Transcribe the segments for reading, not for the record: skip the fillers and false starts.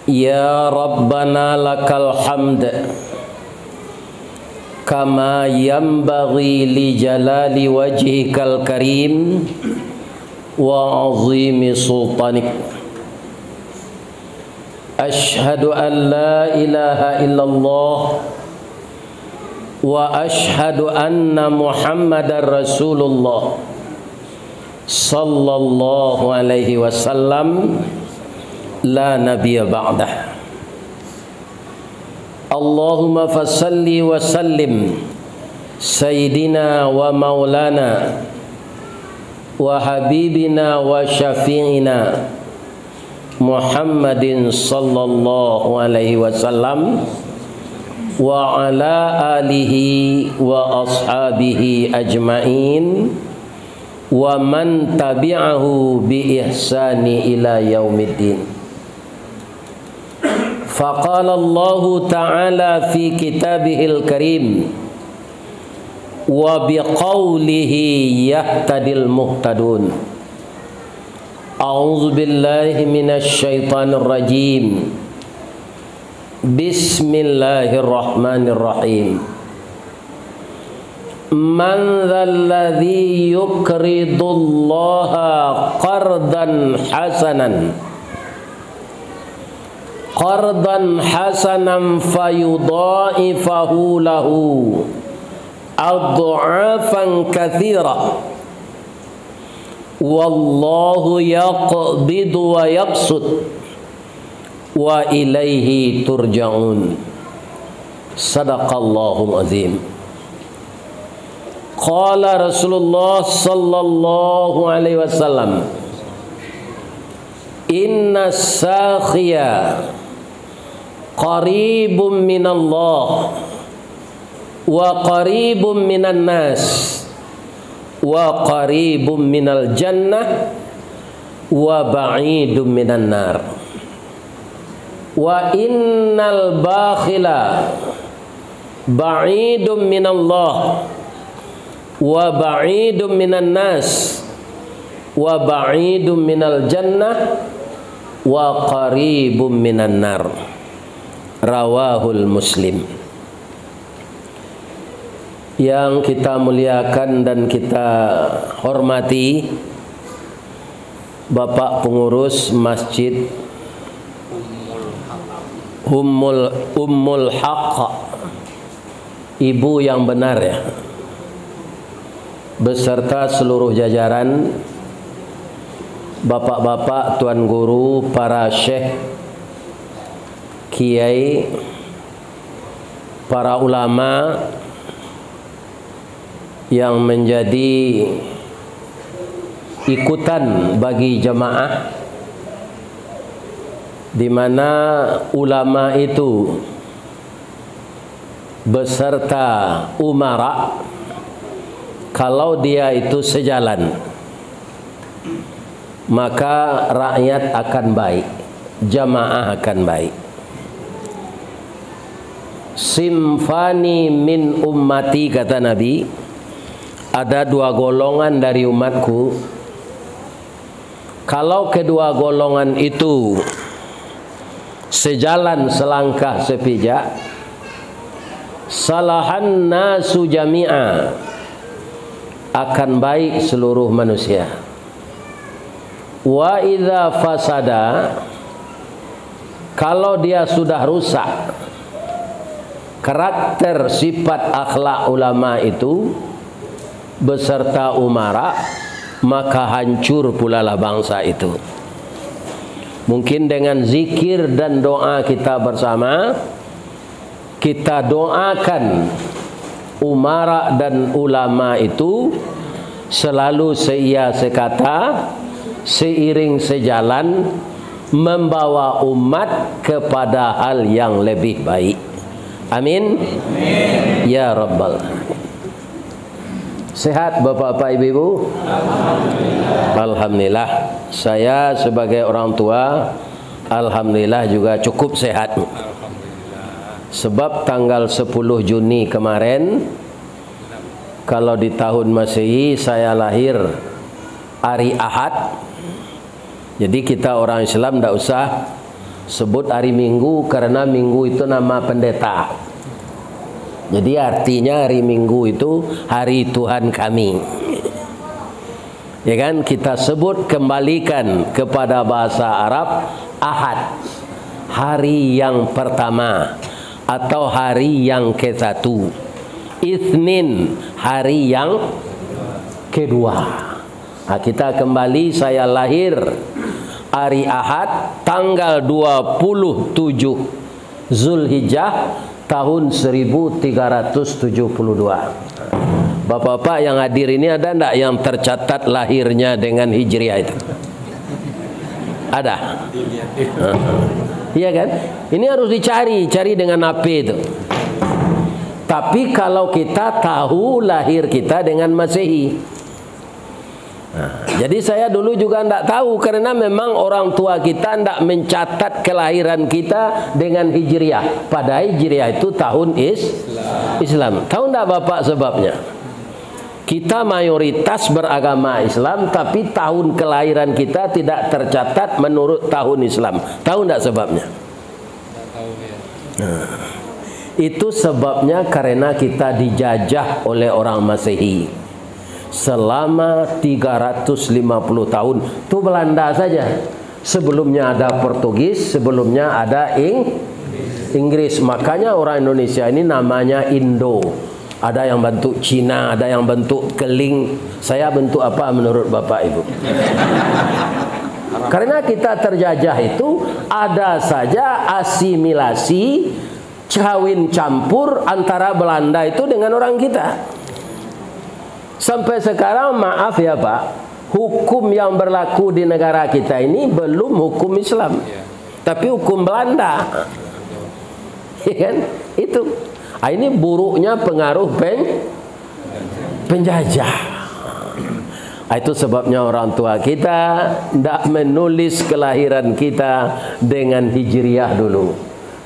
Ya Rabbana lakal hamd kama yanbaghi li jalali wajhikal karim wa azimi sultanik. Ashhadu an la ilaha illallah wa ashhadu anna Muhammadar Rasulullah sallallahu alaihi wasallam la nabiyya ba'dah. Allahumma fasalli wa sallim sayyidina wa maulana wa habibina wa syafi'ina Muhammadin sallallahu alaihi wasallam wa ala alihi wa ashabihi ajma'in wa man tabi'ahu bi ihsani ila yaumiddin. Faqala Allah ta'ala fi kitabihil karim wa biqaulihi yahtadil muhtadun. A'udzu billahi minasy syaithanir rajim. Bismillahirrahmanirrahim. Man dzalladzi yuqridullaha qardan hasanan fayudha'ifahu lahu adha'afan katsira wallahu yaqbidu wa yabsut wa ilaihi turja'un. Sadaqallahul azim. Qala Rasulullah sallallahu alaihi wasallam, inna sakhiya qaribun minallah wa qaribun minan nas wa qaribun minal jannah wa ba'idun minan nar. Wa innal bakhila ba'idun minallah wa ba'idun minan nas wa ba'idun minal jannah wa qaribun minan nar. Rawahul Muslim. Yang kita muliakan dan kita hormati Bapak Pengurus Masjid Ummul Haq, Ibu yang benar ya, beserta seluruh jajaran, bapak-bapak, tuan guru, para syekh, kiai, para ulama yang menjadi ikutan bagi jamaah, di mana ulama itu beserta umara, kalau dia itu sejalan maka rakyat akan baik, jamaah akan baik. Simfani min ummati, kata Nabi, ada dua golongan dari umatku. Kalau kedua golongan itu sejalan selangkah sepijak, salahan nasu jami'a, akan baik seluruh manusia. Wa idza fasada, kalau dia sudah rusak karakter sifat akhlak ulama itu beserta umara, maka hancur pula lah bangsa itu. Mungkin dengan zikir dan doa kita bersama, kita doakan umara dan ulama itu selalu seia sekata, seiring sejalan, membawa umat kepada hal yang lebih baik. Amin. Amin. Ya Rabbal. Sehat bapak-bapak, ibu-ibu? Alhamdulillah. Alhamdulillah. Saya sebagai orang tua, alhamdulillah juga cukup sehat. Sebab tanggal 10 Juni kemarin, kalau di tahun Masehi saya lahir hari Ahad. Jadi kita orang Islam tidak usah Sebut hari Minggu karena Minggu itu nama pendeta. Jadi artinya hari Minggu itu hari Tuhan kami. Ya kan, kita sebut kembalikan kepada bahasa Arab Ahad, hari yang pertama atau hari yang ke-1. Itsnin, hari yang kedua. Nah, kita kembali, saya lahir hari Ahad tanggal 27 Zulhijjah tahun 1372. Bapak-bapak yang hadir ini ada enggak yang tercatat lahirnya dengan Hijriah itu? Ada? Iya kan? Ini harus dicari dengan AP itu. Tapi kalau kita tahu lahir kita dengan Masehi. Jadi saya dulu juga tidak tahu karena memang orang tua kita tidak mencatat kelahiran kita dengan Hijriah. Padahal Hijriah itu tahun Islam. Tahu tidak Bapak sebabnya? Kita mayoritas beragama Islam, tapi tahun kelahiran kita tidak tercatat menurut tahun Islam. Tahu tidak sebabnya? Itu sebabnya karena kita dijajah oleh orang Masehi selama 350 tahun. Itu Belanda saja. Sebelumnya ada Portugis, sebelumnya ada Inggris. Makanya orang Indonesia ini namanya Indo. Ada yang bentuk Cina, ada yang bentuk keling. Saya bentuk apa menurut Bapak Ibu? Karena kita terjajah itu ada saja asimilasi, kawin campur antara Belanda itu dengan orang kita. Sampai sekarang maaf ya Pak, hukum yang berlaku di negara kita ini belum hukum Islam, tapi hukum Belanda. Ya kan? Itu. Ini buruknya pengaruh penjajah. Itu sebabnya orang tua kita tidak menulis kelahiran kita dengan Hijriah dulu.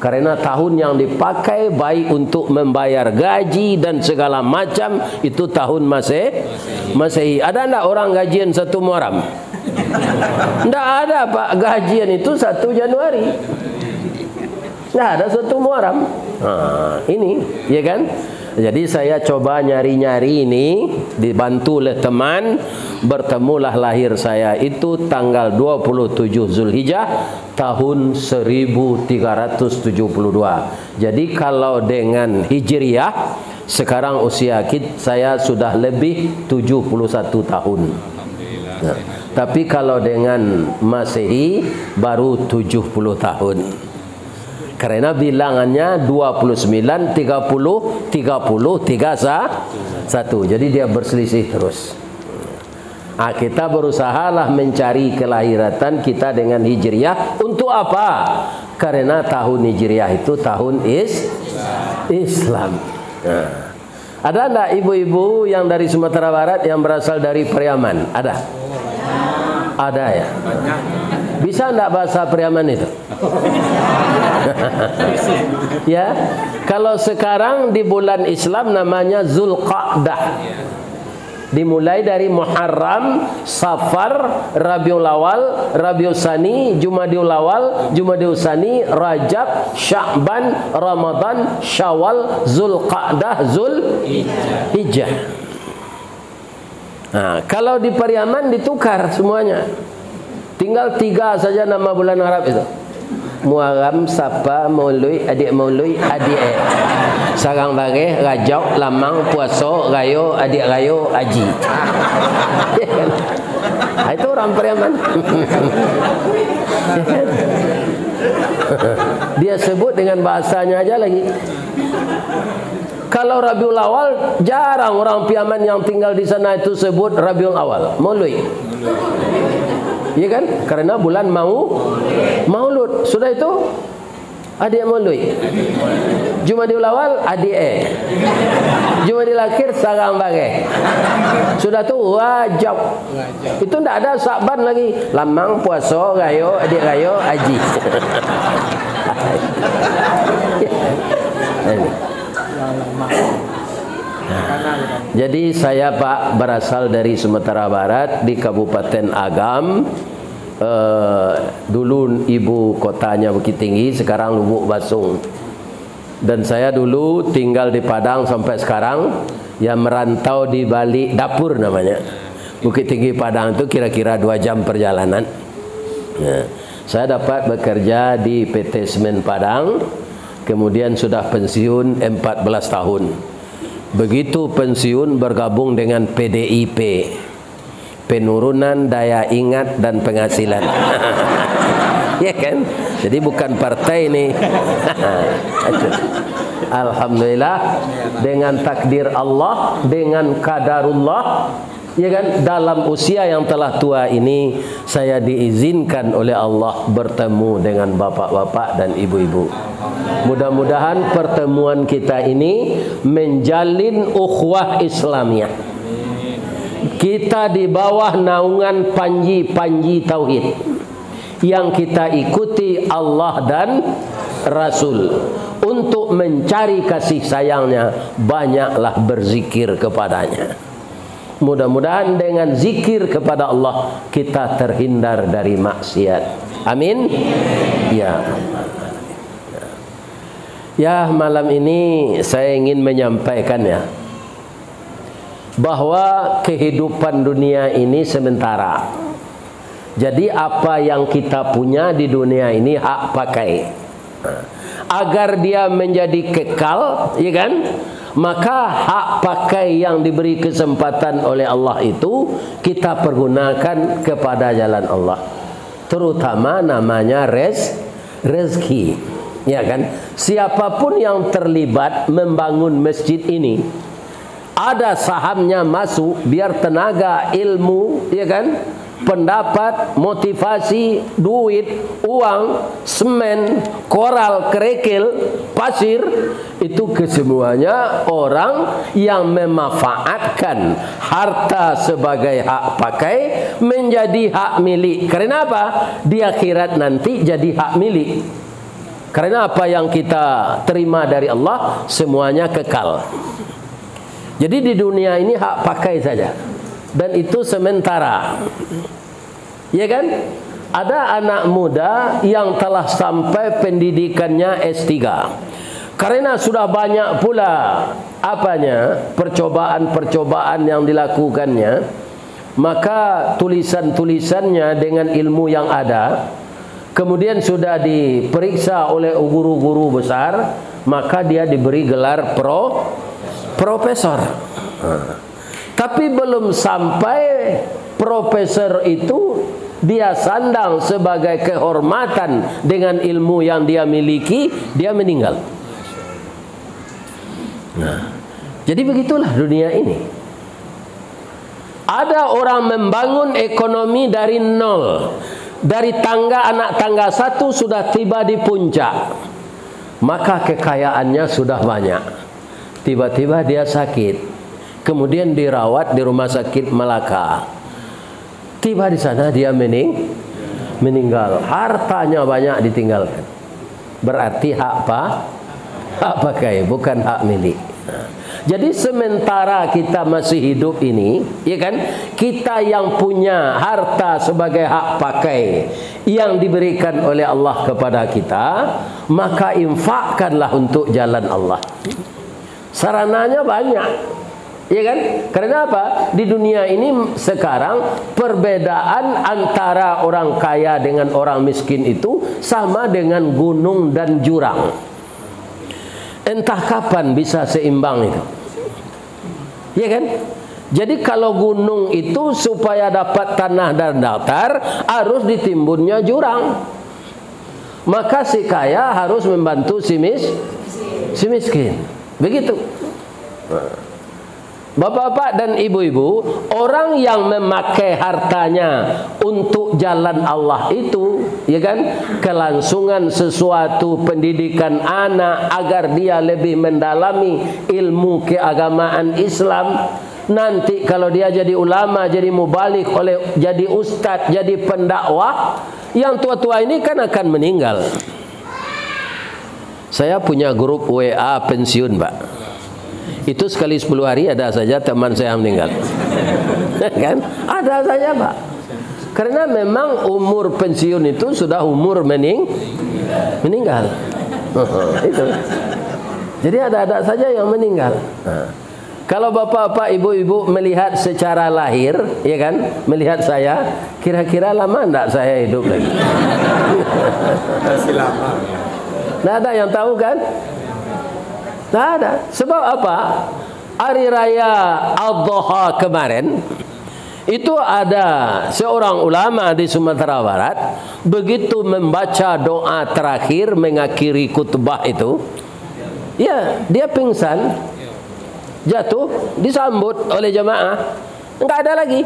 Karena tahun yang dipakai baik untuk membayar gaji dan segala macam itu tahun Masehi. Ada tidak orang gajian 1 Muharram? Tidak ada Pak, gajian itu 1 Januari. Tidak ada 1 Muharram. Ini, ya kan? Jadi saya coba nyari-nyari ini, dibantu oleh teman, bertemulah lahir saya itu tanggal 27 Zulhijjah tahun 1372. Jadi kalau dengan Hijriah sekarang usia saya sudah lebih 71 tahun. Nah, tapi kalau dengan Masehi baru 70 tahun. Karena bilangannya 29, 30, 30, 31. Jadi dia berselisih terus. Kita berusahalah mencari kelahiran kita dengan Hijriah. Untuk apa? Karena tahun Hijriah itu tahun Islam. Ada enggak ibu-ibu yang dari Sumatera Barat yang berasal dari Periaman? Ada? Ada ya? Bisa enggak bahasa Periaman itu? Ya, kalau sekarang di bulan Islam namanya Zulqa'dah. Dimulai dari Muharram, Safar, Rabiul Awal, Rabiul Tsani, Jumadiul Awal, Jumadiul Tsani, Rajab, Sya'ban, Ramadan, Syawal, Zulqa'dah, Zulhijjah. Nah, kalau di Periaman ditukar semuanya. Tinggal 3 saja nama bulan Arab itu. Muharram, Safar, Maulud, adik Maulud, adik Sarang Bareh, Rajab, Lamang, Puasa, Rayo, adik Rayo, Haji. Itu orang Periaman. Dia sebut dengan bahasanya aja lagi. Kalau Rabiul Awal, jarang orang Periaman yang tinggal di sana itu sebut Rabiul Awal, Maulud. Ya kan? Karena bulan Maulud. Sudah itu adik Maulud. Jumadiul Awal adik Jumadil Akhir Sarang Bareh. Sudah itu Rajab. Itu tidak ada Sya'ban lagi. Lamang, Puasa, Rayo, adik Rayo, Haji. Jadi saya Pak berasal dari Sumatera Barat di Kabupaten Agam. dulu ibu kotanya Bukit Tinggi, sekarang Lubuk Basung. Dan saya dulu tinggal di Padang sampai sekarang, yang merantau di balik dapur namanya. Bukit Tinggi Padang itu kira-kira 2 jam perjalanan. Nah, saya dapat bekerja di PT Semen Padang, kemudian sudah pensiun 14 tahun. Begitu pensiun bergabung dengan PDIP, Penurunan Daya Ingat dan Penghasilan. Ya kan? Jadi bukan partai ini. Alhamdulillah, dengan takdir Allah, dengan qadarullah, ya kan, dalam usia yang telah tua ini saya diizinkan oleh Allah bertemu dengan bapak-bapak dan ibu-ibu. Mudah-mudahan pertemuan kita ini menjalin ukhuwah Islamiyah. Kita di bawah naungan panji-panji tauhid yang kita ikuti Allah dan Rasul. Untuk mencari kasih sayangnya, banyaklah berzikir kepadanya. Mudah-mudahan dengan zikir kepada Allah kita terhindar dari maksiat. Amin. Ya. Ya, malam ini saya ingin menyampaikan ya, bahwa kehidupan dunia ini sementara. Jadi apa yang kita punya di dunia ini hak pakai. Agar dia menjadi kekal, ya kan? Maka hak pakai yang diberi kesempatan oleh Allah itu kita pergunakan kepada jalan Allah. Terutama namanya rezeki. Ya kan? Siapapun yang terlibat membangun masjid ini, ada sahamnya masuk, biar tenaga, ilmu, ya kan, pendapat, motivasi, duit, uang, semen, koral, kerikil, pasir, itu kesemuanya orang yang memanfaatkan harta sebagai hak pakai menjadi hak milik. Karena apa? Di akhirat nanti jadi hak milik. Karena apa yang kita terima dari Allah semuanya kekal. Jadi di dunia ini hak pakai saja, dan itu sementara. Ya kan? Ada anak muda yang telah sampai pendidikannya S3. Karena sudah banyak pula percobaan-percobaan yang dilakukannya, maka tulisan-tulisannya dengan ilmu yang ada kemudian sudah diperiksa oleh guru-guru besar, maka dia diberi gelar profesor. Tapi belum sampai profesor itu dia sandang sebagai kehormatan dengan ilmu yang dia miliki, dia meninggal. Nah, jadi begitulah dunia ini. Ada orang membangun ekonomi dari nol, dari anak tangga 1 sudah tiba di puncak, maka kekayaannya sudah banyak. Tiba-tiba dia sakit, kemudian dirawat di rumah sakit Melaka. Tiba di sana dia meninggal. Hartanya banyak ditinggalkan. Berarti hak pakai, bukan hak milik. Jadi sementara kita masih hidup ini, ya kan, kita yang punya harta sebagai hak pakai yang diberikan oleh Allah kepada kita, maka infakkanlah untuk jalan Allah. Sarananya banyak, ya kan? Karena apa? Di dunia ini sekarang perbedaan antara orang kaya dengan orang miskin itu sama dengan gunung dan jurang. Entah kapan bisa seimbang itu, ya kan? Jadi kalau gunung itu supaya dapat tanah dan datar harus ditimbunnya jurang, maka si kaya harus membantu si miskin. Begitu. Bapak-bapak dan ibu-ibu, orang yang memakai hartanya untuk jalan Allah itu, ya kan, kelangsungan sesuatu pendidikan anak agar dia lebih mendalami ilmu keagamaan Islam. Nanti kalau dia jadi ulama, jadi mubalik, jadi ustadz, jadi pendakwah, yang tua-tua ini kan akan meninggal. Saya punya grup WA pensiun, Pak. Itu sekali 10 hari ada saja teman saya meninggal. Kan? Ada saja, Pak. Karena memang umur pensiun itu sudah umur meninggal. Itu. Jadi ada saja yang meninggal. Kalau bapak-bapak, ibu-ibu melihat secara lahir, ya kan, melihat saya, kira-kira lama enggak saya hidup lagi? Masih lama. Nggak ada yang tahu kan? Nggak ada. Sebab apa? Hari Raya Adha kemarin, itu ada seorang ulama di Sumatera Barat, begitu membaca doa terakhir mengakhiri khutbah itu, ya dia pingsan, jatuh, disambut oleh jemaah, nggak ada lagi.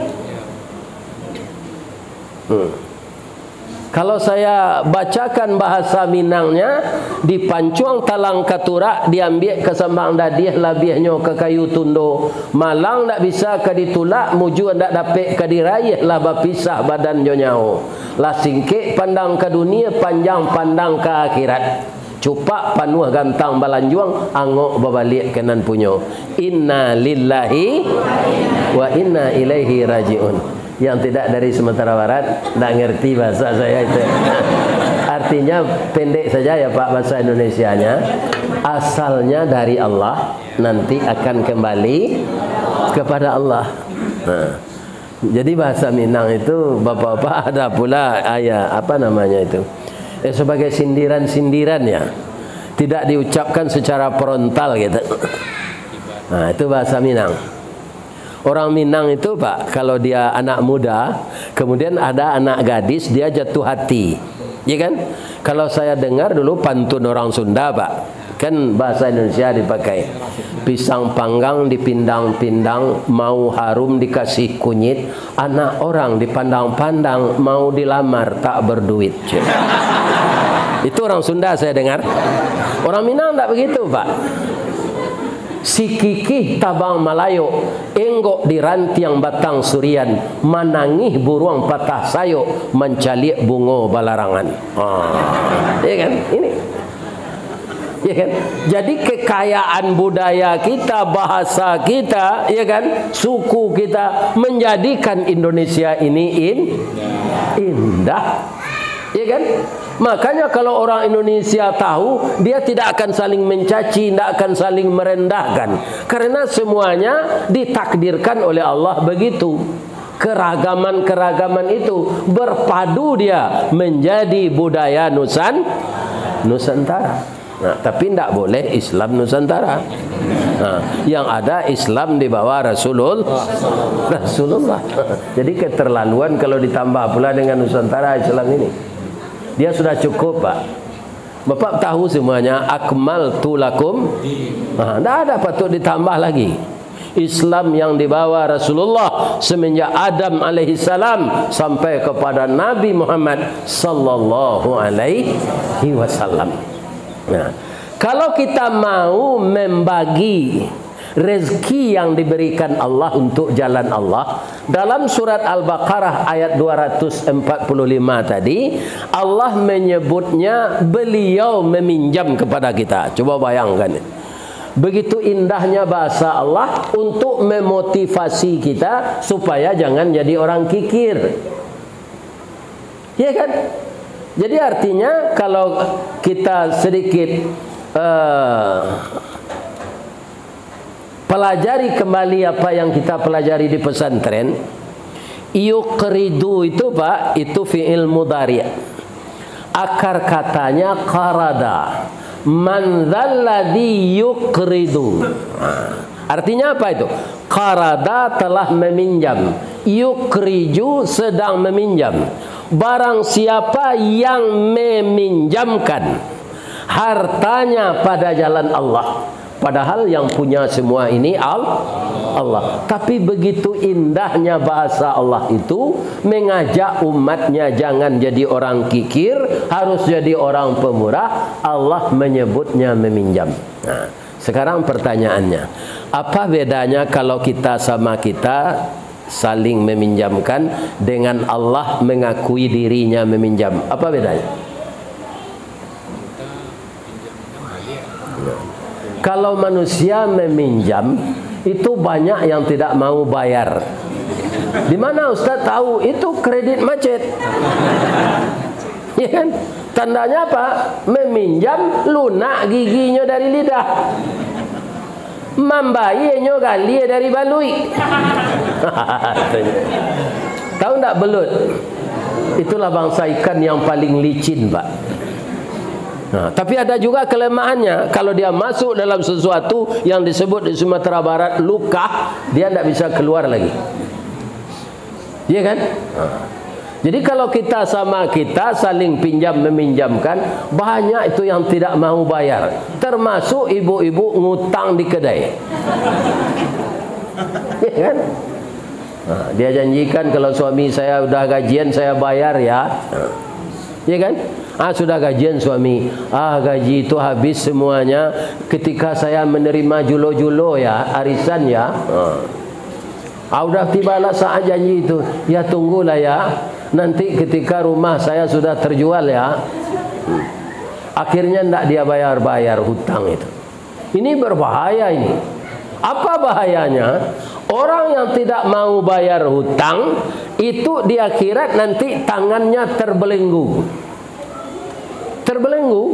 Kalau saya bacakan bahasa Minangnya, di Pancuang Talang Katura diambil ke Sembang Dadiah labiahnya ke kayu tundo, malang tak bisa ke ditulak, muju ndak dapat ke diraih lah bapisah badan nyau. Lah singkik pandang ke dunia, panjang pandang ke akhirat. Cupak panuh gantang balanjuang, angok babalik kenan punyo. Inna lillahi wa inna ilaihi rajiun. Yang tidak dari Sumatera Barat tidak ngerti bahasa saya itu. Artinya pendek saja ya Pak bahasa Indonesianya. Asalnya dari Allah, nanti akan kembali kepada Allah. Nah, jadi bahasa Minang itu bapak-bapak ada pula ayat apa namanya itu, sebagai sindiran-sindiran ya, tidak diucapkan secara frontal gitu. Nah itu bahasa Minang. Orang Minang itu Pak, kalau dia anak muda, kemudian ada anak gadis, dia jatuh hati, ya kan? Kalau saya dengar dulu pantun orang Sunda Pak, kan bahasa Indonesia dipakai. Pisang panggang dipindang-pindang, mau harum dikasih kunyit, anak orang dipandang-pandang, mau dilamar tak berduit. Itu orang Sunda saya dengar. Orang Minang tak begitu Pak. Si kikih tabang Malayo, enggok di rantiang batang surian, manangih buruang patah sayo, mencalik bungo balarangan. Ya kan? Ini. Ya kan? Jadi kekayaan budaya kita, bahasa kita, ya kan, suku kita menjadikan Indonesia ini indah. Ya kan? Makanya kalau orang Indonesia tahu, dia tidak akan saling mencaci, tidak akan saling merendahkan. Karena semuanya ditakdirkan oleh Allah begitu. Keragaman-keragaman itu berpadu dia menjadi budaya Nusantara. Nah, tapi tidak boleh Islam Nusantara. Nah, yang ada Islam di bawah Rasulullah. Jadi keterlaluan kalau ditambah pula dengan Nusantara Islam ini. Dia sudah cukup Pak. Bapak tahu semuanya, akmaltu lakum. Nah, tidak ada patut ditambah lagi. Islam yang dibawa Rasulullah semenjak Adam alaihissalam sampai kepada Nabi Muhammad sallallahu alaihi wasallam. Nah, kalau kita mau membagi rezeki yang diberikan Allah untuk jalan Allah, dalam surat Al-Baqarah ayat 245 tadi, Allah menyebutnya beliau meminjam kepada kita. Coba bayangkan, begitu indahnya bahasa Allah untuk memotivasi kita supaya jangan jadi orang kikir. Ya kan? Jadi artinya kalau kita sedikit pelajari kembali apa yang kita pelajari di pesantren, yuqridu itu Pak, itu fi'il mudhari'. Akar katanya qarada. Man dzalladzi yuqridu. Artinya apa itu? Qarada telah meminjam, yuqriju sedang meminjam. Barang siapa yang meminjamkan hartanya pada jalan Allah, padahal yang punya semua ini Allah. Tapi begitu indahnya bahasa Allah itu mengajak umatnya jangan jadi orang kikir, harus jadi orang pemurah. Allah menyebutnya meminjam. Nah, sekarang pertanyaannya, apa bedanya kalau kita sama kita saling meminjamkan dengan Allah mengakui dirinya meminjam? Apa bedanya? Kalau manusia meminjam, itu banyak yang tidak mau bayar. Di mana Ustaz tahu? Itu kredit macet. Ya kan? Tandanya apa? Meminjam lunak giginya dari lidah. Mambayenyo gali dari balui. Tahu enggak belut? Itulah bangsa ikan yang paling licin, Pak. Nah, tapi ada juga kelemahannya. Kalau dia masuk dalam sesuatu yang disebut di Sumatera Barat luka, dia tidak bisa keluar lagi. Iya kan? Nah. Jadi kalau kita sama kita saling pinjam meminjamkan, banyak itu yang tidak mau bayar. Termasuk ibu-ibu ngutang di kedai. Iya kan? Nah, dia janjikan kalau suami saya udah gajian saya bayar ya. Iya kan? Sudah gajian suami. Gaji itu habis semuanya ketika saya menerima julo-julo ya, arisan ya. Udah tibalah saat janji itu. Ya tunggulah ya. Nanti ketika rumah saya sudah terjual ya. Akhirnya tidak dia bayar-bayar hutang itu. Ini berbahaya ini. Apa bahayanya? Orang yang tidak mau bayar hutang itu di akhirat nanti tangannya terbelenggu. Terbelenggu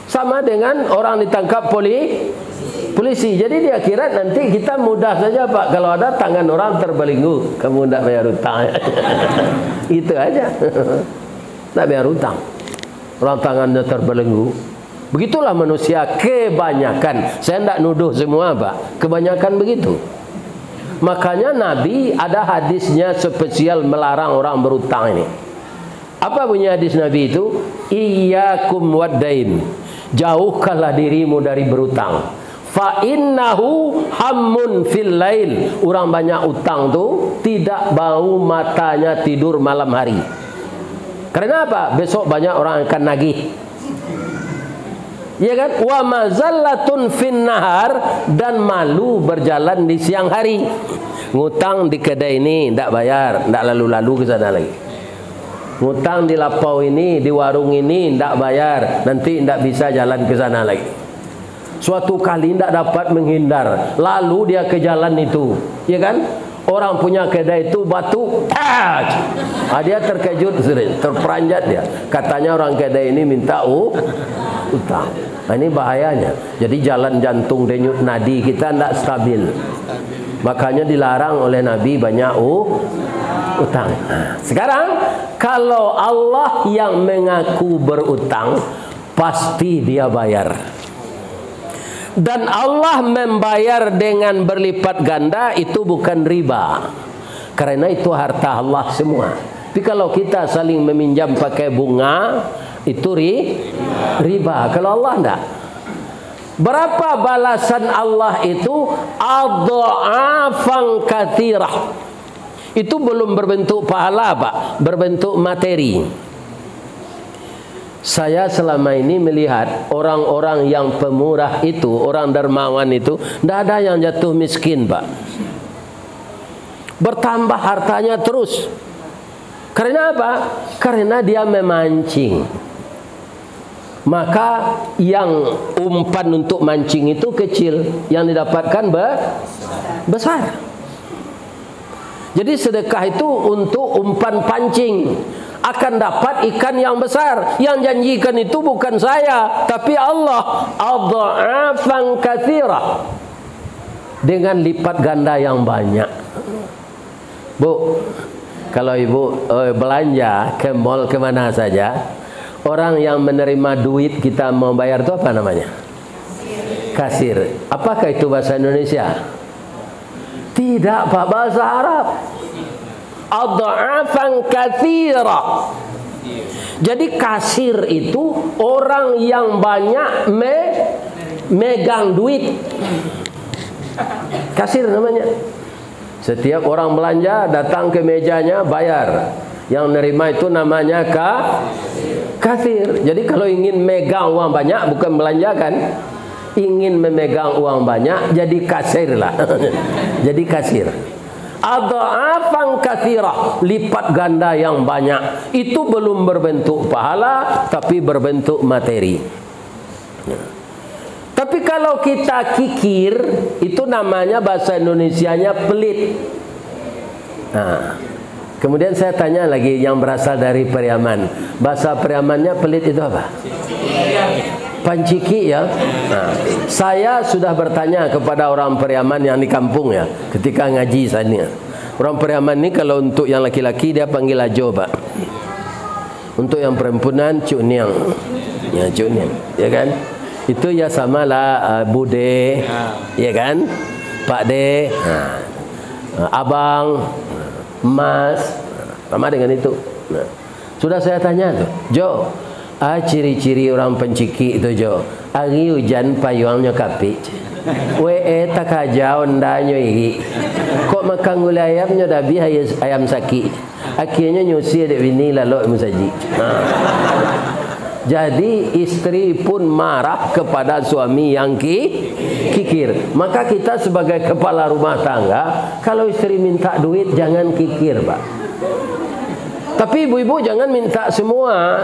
sama dengan orang ditangkap polisi. Jadi di akhirat nanti kita mudah saja Pak, kalau ada tangan orang terbelenggu, kamu tidak bayar hutang. Itu aja. Tidak bayar hutang, orang tangannya terbelenggu. Begitulah manusia kebanyakan. Saya tidak nuduh semua Pak, kebanyakan begitu. Makanya Nabi ada hadisnya spesial melarang orang berhutang ini. Apa bunyi hadis Nabi itu? Iyyakum waddain. Jauhkanlah dirimu dari berhutang. Fa innahu hammun fil lail. Orang banyak utang tu tidak mau matanya tidur malam hari. Karena apa? Besok banyak orang akan nagih. Ya kan? Wa mazallatun fin nahar, dan malu berjalan di siang hari. Ngutang di kedai ini tidak bayar, tidak lalu-lalu ke sana lagi. Ngutang di lapau ini, di warung ini tidak bayar, nanti tidak bisa jalan ke sana lagi. Suatu kali tidak dapat menghindar, lalu dia ke jalan itu, ya kan? Orang punya kedai itu batu, dia terkejut, terperanjat dia. Katanya orang kedai ini minta utang. Nah, ini bahayanya. Jadi jalan jantung denyut nadi kita tidak stabil. Makanya dilarang oleh Nabi banyak utang. Sekarang kalau Allah yang mengaku berutang, pasti dia bayar. Dan Allah membayar dengan berlipat ganda, itu bukan riba. Karena itu harta Allah semua. Tapi kalau kita saling meminjam pakai bunga, itu riba. Kalau Allah enggak. Berapa balasan Allah itu? Adha'afan katsirah. Itu belum berbentuk pahala Pak, berbentuk materi. Saya selama ini melihat orang-orang yang pemurah itu, orang dermawan itu, tidak ada yang jatuh miskin Pak. Bertambah hartanya terus. Karena apa? Karena dia memancing. Maka yang umpan untuk mancing itu kecil, yang didapatkan besar. Jadi sedekah itu untuk umpan pancing, akan dapat ikan yang besar. Yang janjikan itu bukan saya, tapi Allah. Adha'afan katsirah, dengan lipat ganda yang banyak. Bu, kalau ibu belanja ke mall kemana saja, orang yang menerima duit kita mau bayar itu apa namanya? Kasir. Apakah itu bahasa Indonesia? Tidak Pak, bahasa Arab. Adha'afan katsirah. Jadi kasir itu orang yang banyak megang duit. Kasir namanya. Setiap orang belanja datang ke mejanya bayar. Yang nerima itu namanya kasir. Jadi kalau ingin megang uang banyak, bukan belanjakan, ingin memegang uang banyak, jadi kasir lah. Jadi kasir. Adha'afan katsirah, lipat ganda yang banyak. Itu belum berbentuk pahala, tapi berbentuk materi. Tapi kalau kita kikir, itu namanya bahasa Indonesianya pelit. Nah, kemudian saya tanya lagi yang berasal dari Periaman. Bahasa Periamannya pelit itu apa? Panciki ya. Nah, saya sudah bertanya kepada orang Periaman yang di kampung ya, ketika ngaji sana. Orang Periaman ini kalau untuk yang laki-laki dia panggil ajo, Pak. Untuk yang perempuan Cuk Niang. Ya, Cuk Niang, ya kan? Itu ya samalah Bude, ya kan? Pak De, Abang, Mas, sama dengan itu. Nah, sudah saya tanya tuh, Jo, ciri-ciri orang Panciki itu Jo. Hari hujan payungnya kapit. Tak kajau ndanya iri. Kok makan gulai ayamnya dabi ayam saki. Akhirnya nyusi ada bini lalu musaji. Jadi istri pun marah kepada suami yang kikir. Maka kita sebagai kepala rumah tangga, kalau istri minta duit jangan kikir, Pak. Tapi ibu-ibu jangan minta semua.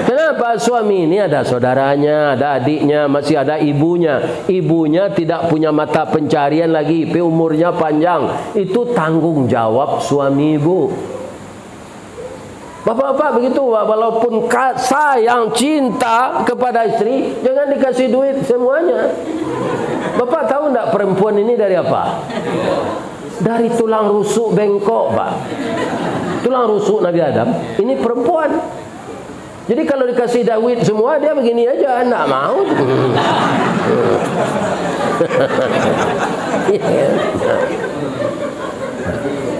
Kenapa? Suami ini ada saudaranya, ada adiknya, masih ada ibunya. Ibunya tidak punya mata pencarian lagi, umurnya panjang. Itu tanggung jawab suami ibu. Bapak-bapak begitu, walaupun sayang, cinta kepada istri, jangan dikasih duit semuanya. Bapak tahu enggak perempuan ini dari apa? Dari tulang rusuk bengkok, Pak. Tulang rusuk Nabi Adam, ini perempuan. Jadi kalau dikasih duit semua, dia begini aja, enggak mau.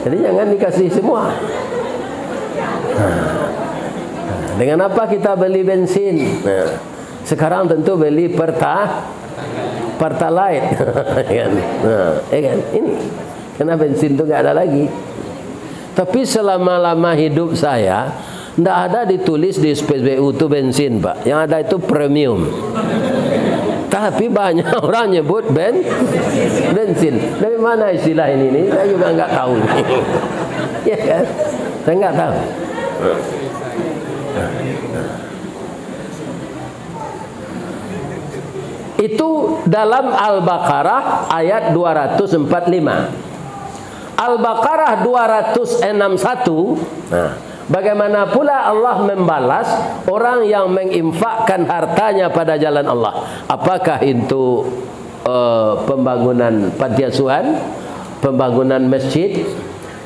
Jadi jangan dikasih semua. Dengan apa kita beli bensin? Sekarang tentu beli Pertalite. Kan? Kan? Ini karena bensin itu nggak ada lagi. Tapi selama-lama hidup saya tidak ada ditulis di SPBU itu bensin, Pak. Yang ada itu premium. Tapi banyak orang nyebut bensin. Dari mana istilah ini? Saya juga nggak tahu. Ya kan? Saya nggak tahu. Itu dalam Al-Baqarah ayat 245. Al-Baqarah 261. Nah, bagaimana pula Allah membalas orang yang menginfakkan hartanya pada jalan Allah? Apakah itu pembangunan panti asuhan, pembangunan masjid,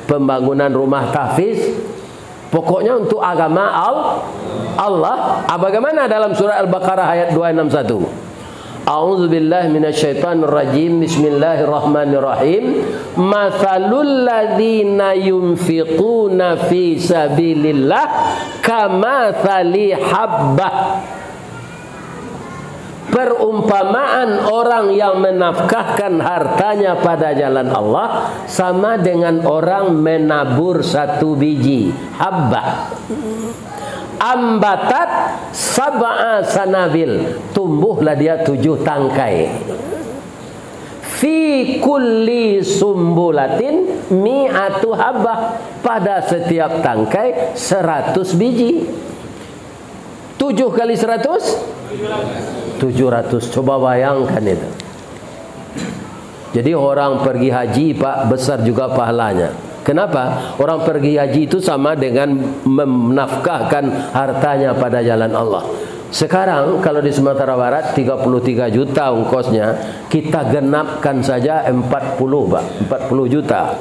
pembangunan rumah tahfiz? Pokoknya untuk agama Allah. Bagaimana dalam surah Al-Baqarah ayat 261? A'udzu billahi minasyaitonir rajim. Bismillahirrahmanirrahim. Matsalul ladzina yunfiquna fi sabilillah kamatsali habbah. Perumpamaan orang yang menafkahkan hartanya pada jalan Allah sama dengan orang menabur satu biji habbah. Ambatat sab'a sanabil, tumbuhlah dia 7 tangkai. Fi kulli sumbulatin mi'atu habbah, pada setiap tangkai 100 biji. 7 kali 100 700. Coba bayangkan itu. Jadi orang pergi haji, Pak, besar juga pahalanya. Kenapa? Orang pergi haji itu sama dengan menafkahkan hartanya pada jalan Allah. Sekarang kalau di Sumatera Barat 33 juta ongkosnya, kita genapkan saja 40, Pak. 40 juta.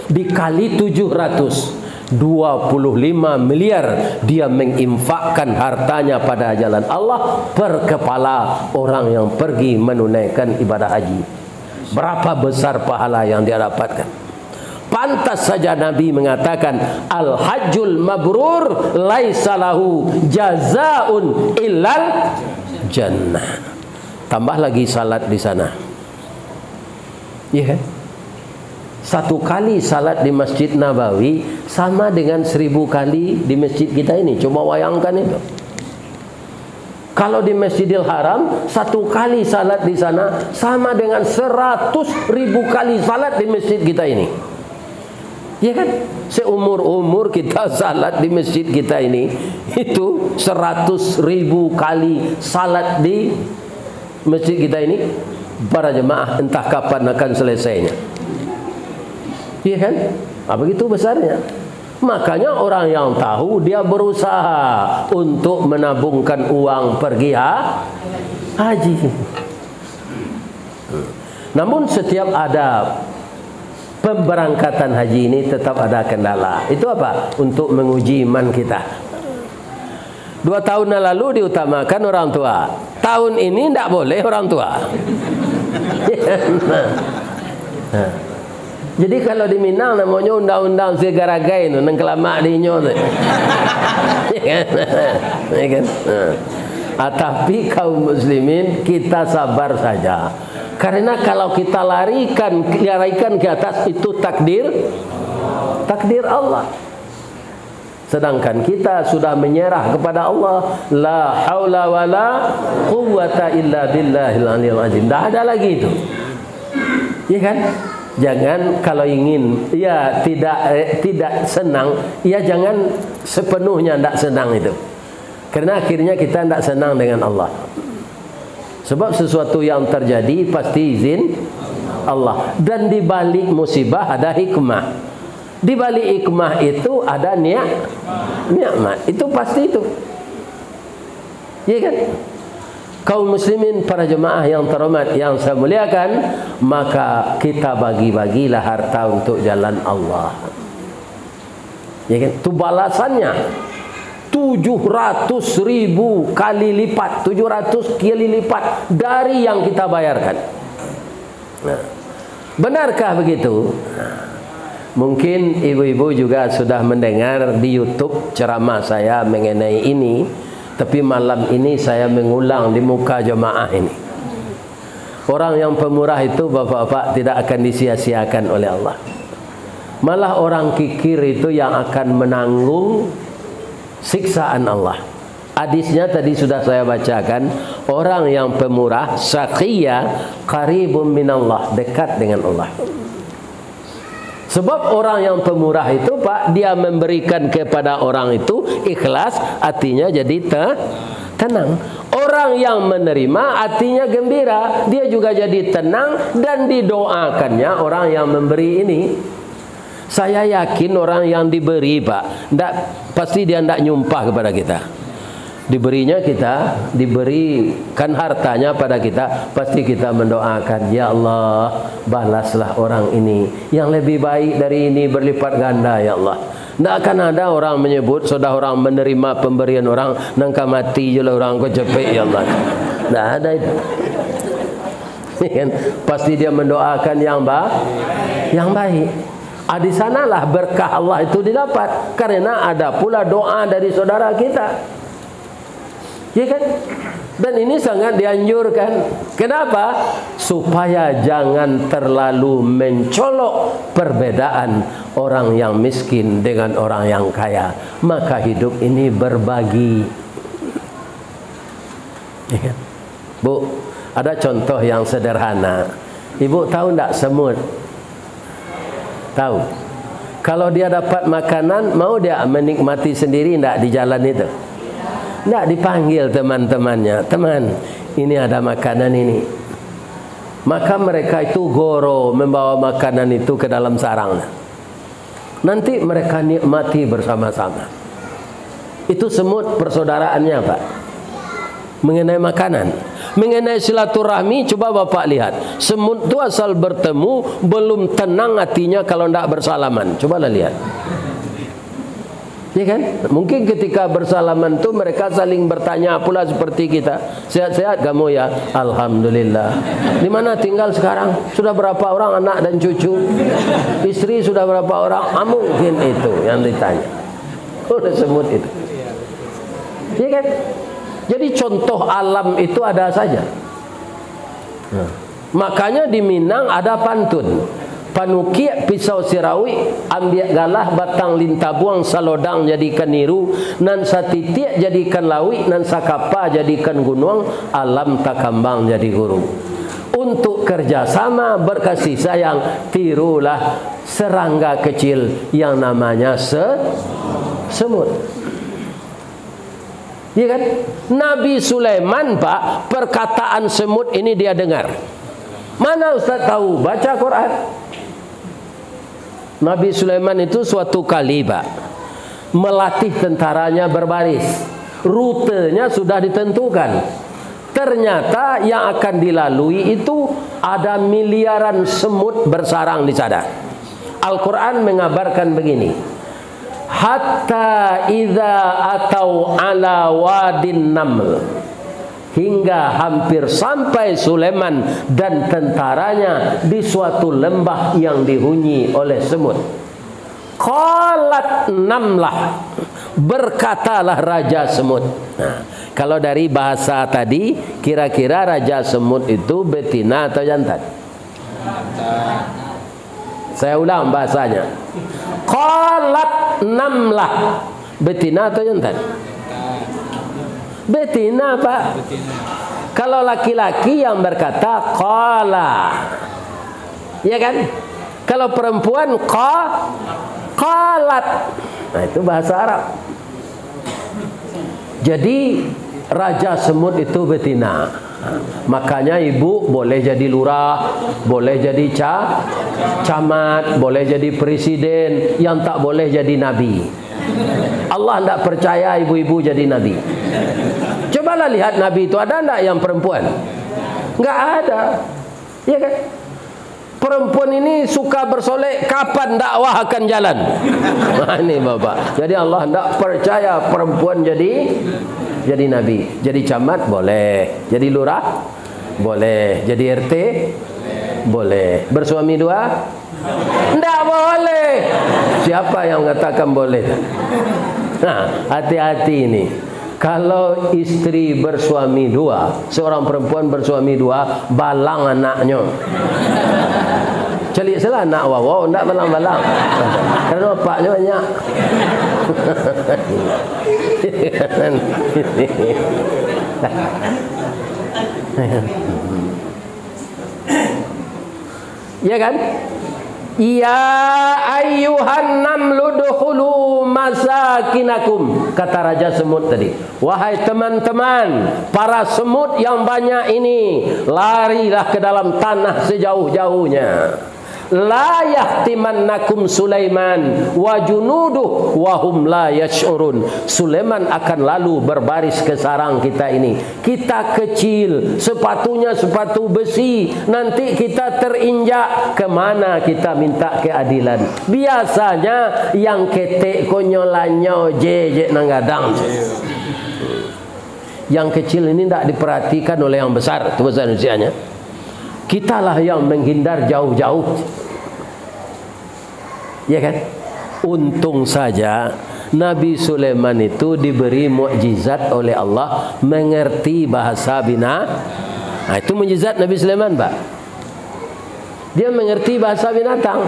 Dikali 700. 25 miliar dia menginfakkan hartanya pada jalan Allah per kepala orang yang pergi menunaikan ibadah haji. Berapa besar pahala yang dia dapatkan. Pantas saja Nabi mengatakan, al-hajjul mabrur laisa lahu jazaun illal jannah. Tambah lagi salat di sana. Iya kan? 1 kali salat di Masjid Nabawi sama dengan 1000 kali di masjid kita ini. Coba bayangkan itu. Kalau di Masjidil Haram 1 kali salat di sana sama dengan 100.000 kali salat di masjid kita ini. Ya kan? Seumur-umur kita salat di masjid kita ini, itu 100.000 kali salat di masjid kita ini. Para jemaah entah kapan akan selesainya. Iya kan? Begitu besarnya. Makanya orang yang tahu dia berusaha untuk menabungkan uang pergi haji. Namun setiap ada pemberangkatan haji ini tetap ada kendala. Itu apa? Untuk menguji iman kita. 2 tahun lalu diutamakan orang tua. Tahun ini tidak boleh orang tua. Jadi kalau di Minang namanya undang-undang segaragai itu, nang kelamak dinyo tu. Tapi kaum muslimin kita sabar saja. Karena kalau kita larikan ke atas itu takdir Allah. Sedangkan kita sudah menyerah kepada Allah. La haula wala quwwata illa billahil aliyil azim. Tidak ada lagi itu. Ya kan? Jangan kalau ingin ya tidak senang, ya jangan sepenuhnya tidak senang itu. Karena akhirnya kita tidak senang dengan Allah. Sebab sesuatu yang terjadi pasti izin Allah. Dan di balik musibah ada hikmah. Di balik hikmah itu ada nikmat. Itu pasti itu. Ya kan? Kaum muslimin, para jemaah yang terhormat yang saya muliakan, maka kita bagi-bagilah harta untuk jalan Allah. Ya kan? Itu balasannya 700.000 kali lipat, 700 kali lipat dari yang kita bayarkan. Nah, benarkah begitu? Mungkin ibu-ibu juga sudah mendengar di YouTube ceramah saya mengenai ini. Tapi malam ini saya mengulang di muka jemaah ini. Orang yang pemurah itu bapak-bapak tidak akan disia-siakan oleh Allah. Malah orang kikir itu yang akan menanggung siksaan Allah. Hadisnya tadi sudah saya bacakan. Orang yang pemurah, sakhiyya, qaribun minallah, dekat dengan Allah. Sebab orang yang pemurah itu Pak, dia memberikan kepada orang itu ikhlas, artinya jadi tenang. Orang yang menerima artinya gembira, dia juga jadi tenang dan didoakannya orang yang memberi ini. Saya yakin orang yang diberi Pak, pasti dia tidak nyumpah kepada kita. Diberinya kita, diberikan hartanya pada kita, pasti kita mendoakan, ya Allah, balaslah orang ini yang lebih baik dari ini berlipat ganda, ya Allah. Tidak akan ada orang menyebut sudah orang menerima pemberian orang nangka mati je lah orang kau cepet, ya Allah. Tidak ada itu. Pasti dia mendoakan yang baik. Di sanalah berkah Allah itu didapat, karena ada pula doa dari saudara kita. Ya kan? Dan ini sangat dianjurkan. Kenapa? Supaya jangan terlalu mencolok perbedaan orang yang miskin dengan orang yang kaya. Maka hidup ini berbagi. Ya kan? Bu, ada contoh yang sederhana. Ibu tahu tidak semut? Tahu? Kalau dia dapat makanan, mau dia menikmati sendiri tidak di jalan itu? Tidak, dipanggil teman-temannya, teman, ini ada makanan ini. Maka mereka itu goro membawa makanan itu ke dalam sarang. Nanti mereka nikmati bersama-sama. Itu semut persaudaraannya Pak. Mengenai makanan, mengenai silaturahmi, coba Bapak lihat. Semut itu asal bertemu belum tenang hatinya kalau tidak bersalaman. Cobalah lihat. Ya kan? Mungkin ketika bersalaman tu mereka saling bertanya pula seperti kita. Sehat-sehat kamu ya? Alhamdulillah. Di mana tinggal sekarang? Sudah berapa orang anak dan cucu? Istri sudah berapa orang? Mungkin itu yang ditanya. Udah semut itu. Ya kan? Jadi contoh alam itu ada saja. Makanya di Minang ada pantun. Panuki pisau sirawi, ambil galah batang lintabuang, salodang jadikan niru, nan satitiak jadikan lawi, nan sakapa jadikan gunung, alam takambang jadi guru. Untuk kerjasama berkasih sayang, tirulah serangga kecil yang namanya semut. Ya kan? Nabi Sulaiman Pak, perkataan semut ini dia dengar. Mana Ustaz tahu? Baca Quran. Nabi Sulaiman itu suatu kali Pak melatih tentaranya berbaris. Rutenya sudah ditentukan. Ternyata yang akan dilalui itu ada miliaran semut bersarang di sana. Al-Quran mengabarkan begini. Hatta idza atau ala wadin naml, hingga hampir sampai Sulaiman dan tentaranya di suatu lembah yang dihuni oleh semut. Qalat namlah, berkatalah raja semut. Nah, kalau dari bahasa tadi, kira-kira raja semut itu betina atau jantan? Saya ulang bahasanya. Qalat namlah, betina atau jantan? Betina Pak. Kalau laki-laki yang berkata qala, ya kan? Kalau perempuan qalat. Nah, itu bahasa Arab. Jadi raja semut itu betina. Makanya ibu boleh jadi lurah, boleh jadi camat, boleh jadi presiden, yang tak boleh jadi nabi. Allah tidak percaya ibu-ibu jadi nabi. Cobalah lihat nabi itu ada enggak yang perempuan? Enggak ada. Ya kan? Perempuan ini suka bersolek, kapan dakwah akan jalan? Nah, ini Bapak. Jadi Allah tidak percaya perempuan jadi nabi. Jadi camat boleh, jadi lurah boleh, jadi RT boleh. Bersuami dua? Tidak boleh. Siapa yang mengatakan boleh? Nah, hati-hati ini. Kalau istri bersuami dua, seorang perempuan bersuami dua, balang anaknya. Celik salah anak wawa, tidak balang-balang. Karena bapaknya banyak. Ya kan? Ya ayyuhan namlu dukhulu masakinakum, kata raja semut tadi. Wahai teman-teman para semut yang banyak ini, larilah ke dalam tanah sejauh-jauhnya. La yahtimannakum Sulaiman wa junuduh wa hum la yash'urun. Sulaiman akan lalu berbaris ke sarang kita ini. Kita kecil, sepatunya sepatu besi. Nanti kita terinjak, kemana kita minta keadilan? Biasanya yang ketek konyolannya jejek nanggadang. Yang kecil ini tidak diperhatikan oleh yang besar. Itu bahasa Indonesianya. Kitalah yang menghindar jauh-jauh. Ya kan? Untung saja Nabi Sulaiman itu diberi mukjizat oleh Allah, mengerti bahasa binatang. Nah, itu mukjizat Nabi Sulaiman, Pak. Dia mengerti bahasa binatang.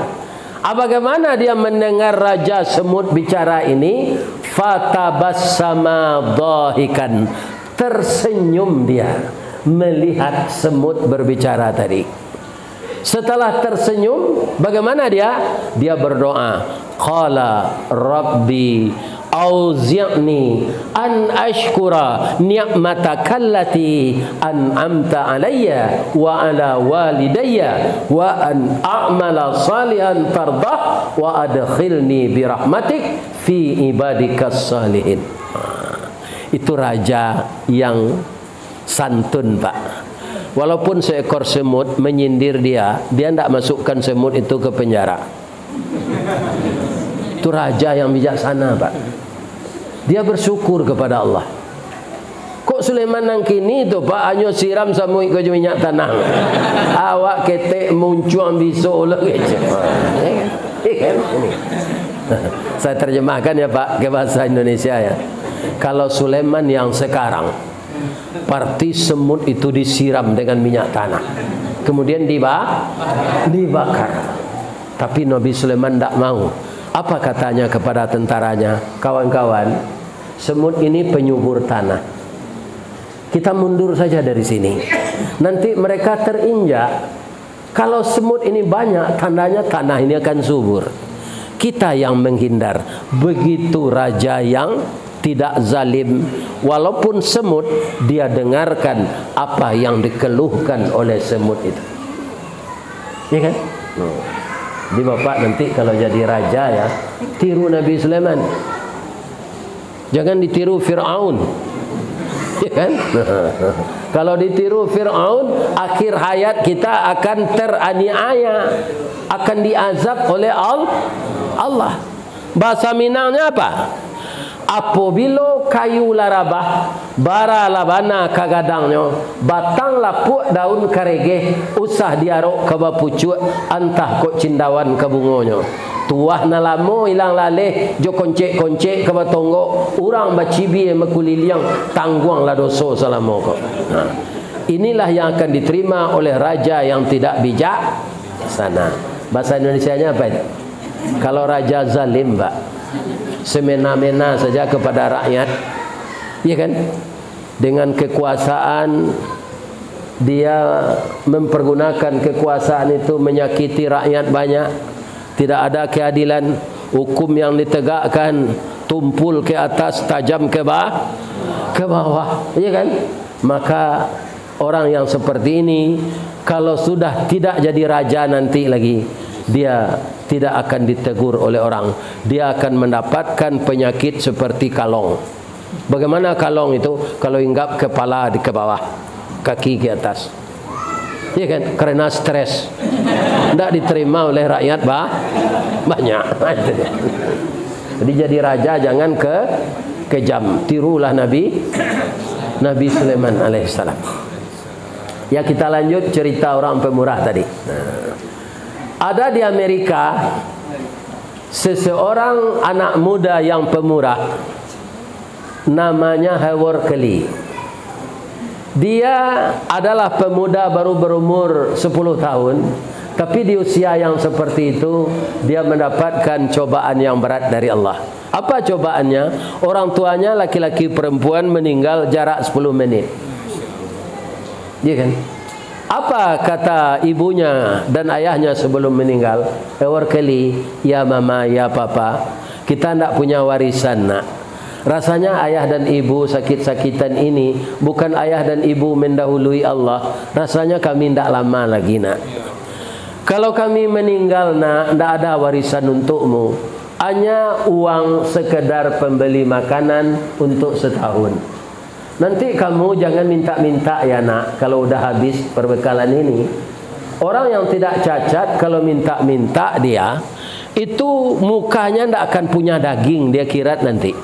Bagaimana dia mendengar raja semut bicara ini? Fatabassama dhahikan, tersenyum dia melihat semut berbicara tadi. Setelah tersenyum, bagaimana dia? Dia berdoa. Qala Rabbi auzi'ni an ashkura ni'mataka allati an'amta alayya wa ala walidayya wa an a'mala salihan tardah wa adkhilni birahmatik fi ibadikas salihin. Itu raja yang santun, Pak. Walaupun seekor semut menyindir dia tidak masukkan semut itu ke penjara. Itu raja yang bijaksana, Pak. Dia bersyukur kepada Allah. Kok Sulaiman nang kini tu Pak hanya siram sama ikut minyak tanah. Awak ketek muncul bisu lagi. Saya terjemahkan ya Pak ke bahasa Indonesia ya. Kalau Sulaiman yang sekarang, parti semut itu disiram dengan minyak tanah, kemudian dibakar. Tapi Nabi Sulaiman tidak mau. Apa katanya kepada tentaranya? Kawan-kawan, semut ini penyubur tanah. Kita mundur saja dari sini. Nanti mereka terinjak. Kalau semut ini banyak, tandanya tanah ini akan subur. Kita yang menghindar. Begitu raja yang tidak zalim, walaupun semut, dia dengarkan apa yang dikeluhkan oleh semut itu. Ya kan? Jadi bapak nanti kalau jadi raja ya, tiru Nabi Sulaiman. Jangan ditiru Fir'aun. Ya kan? Kalau ditiru Fir'aun, akhir hayat kita akan teraniaya, akan diazab oleh Allah. Bahasa Minangnya apa? Apabila kayu larabah, bara labana kagadangnya, batang lapuk daun karege, usah diarok ke bapucut, antah kok cindawan ke bungonyo. Tuah na lamo ilang laleh, jo koncek-koncek ke batonggo, urang bacibi mekuliliang, tangguang la doso salamo kok. Nah, inilah yang akan diterima oleh raja yang tidak bijak sana. Bahasa Indonesianya apa itu? Kalau raja zalim, Pak, semena-mena saja kepada rakyat, ya kan? Dengan kekuasaan dia mempergunakan kekuasaan itu menyakiti rakyat banyak, tidak ada keadilan, hukum yang ditegakkan tumpul ke atas, tajam ke bawah, ya kan? Maka orang yang seperti ini kalau sudah tidak jadi raja nanti lagi, dia tidak akan ditegur oleh orang. Dia akan mendapatkan penyakit seperti kalong. Bagaimana kalong itu? Kalau hinggap kepala di ke bawah, kaki ke atas. Ya kan? Karena stres. Tidak diterima oleh rakyat banyak. Jadi jadi raja jangan kejam. Tirulah Nabi Sulaiman alaihissalam. Ya, kita lanjut cerita orang pemurah tadi. Ada di Amerika seseorang anak muda yang pemurah, namanya Howard Kelly. Dia adalah pemuda baru berumur 10 tahun, tapi di usia yang seperti itu dia mendapatkan cobaan yang berat dari Allah. Apa cobaannya? Orang tuanya laki-laki perempuan meninggal jarak 10 menit. Iya kan? Apa kata ibunya dan ayahnya sebelum meninggal? Howard Kelly, ya mama, ya papa, kita tidak punya warisan nak. Rasanya ayah dan ibu sakit-sakitan ini bukan ayah dan ibu mendahului Allah. Rasanya kami tidak lama lagi nak. Kalau kami meninggal nak, tidak ada warisan untukmu. Hanya uang sekedar pembeli makanan untuk setahun. Nanti kamu jangan minta-minta ya nak, kalau udah habis perbekalan ini. Orang yang tidak cacat kalau minta-minta dia, itu mukanya tidak akan punya daging, dia kira nanti.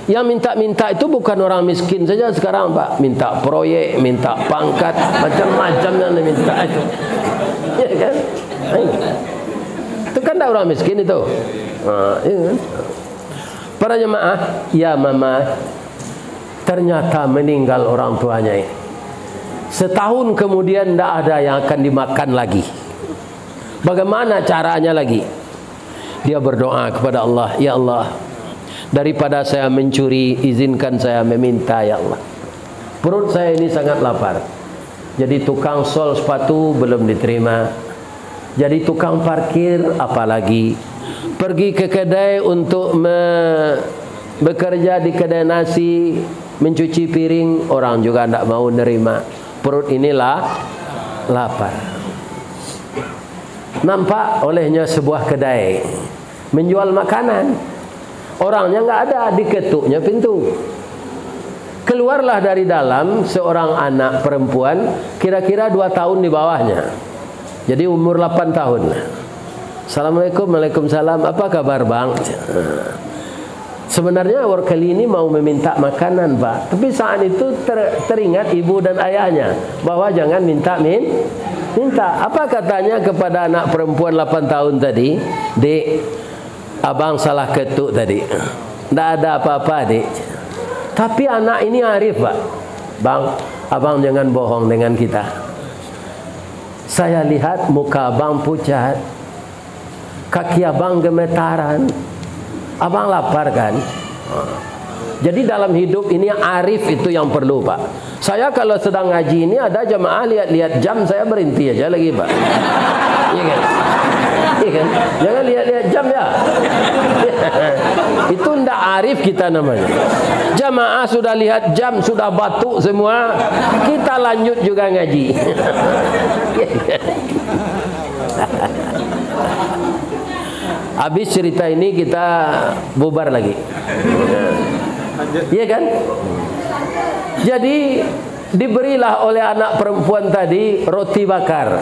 Yang minta-minta itu bukan orang miskin saja sekarang, Pak. Minta proyek, minta pangkat, macam-macam yang diminta itu. Ya kan? Itu kan tidak orang miskin itu. Ya kan? Para jemaah, ya mama, ternyata meninggal orang tuanya ini. Setahun kemudian tidak ada yang akan dimakan lagi. Bagaimana caranya lagi? Dia berdoa kepada Allah, ya Allah, daripada saya mencuri, izinkan saya meminta ya Allah. Perut saya ini sangat lapar. Jadi tukang sol sepatu belum diterima. Jadi tukang parkir apalagi. Pergi ke kedai untuk bekerja di kedai nasi, mencuci piring, orang juga tidak mau nerima. Perut inilah lapar. Nampak olehnya sebuah kedai menjual makanan. Orangnya nggak ada, diketuknya pintu. Keluarlah dari dalam seorang anak perempuan, kira-kira 2 tahun di bawahnya. Jadi umur 8 tahun. Assalamualaikum, waalaikumsalam. Apa kabar bang? Sebenarnya Howard Kelly ini mau meminta makanan, Pak. Tapi saat itu teringat ibu dan ayahnya bahwa jangan minta. Apa katanya kepada anak perempuan 8 tahun tadi? Dek, abang salah ketuk tadi. Tidak ada apa-apa, dek. Tapi anak ini arif, Pak. Bang, abang jangan bohong dengan kita. Saya lihat muka abang pucat, kaki abang gemetaran. Abang lapar kan? Jadi dalam hidup ini arif itu yang perlu, Pak. Saya kalau sedang ngaji ini ada jemaah lihat-lihat jam, saya berhenti aja lagi, Pak. Iya kan? Iya kan? Jangan lihat-lihat jam ya. Itu ndak arif kita namanya. Jemaah sudah lihat jam, sudah batuk semua, kita lanjut juga ngaji. Habis cerita ini kita bubar lagi. Iya kan? Jadi diberilah oleh anak perempuan tadi roti bakar.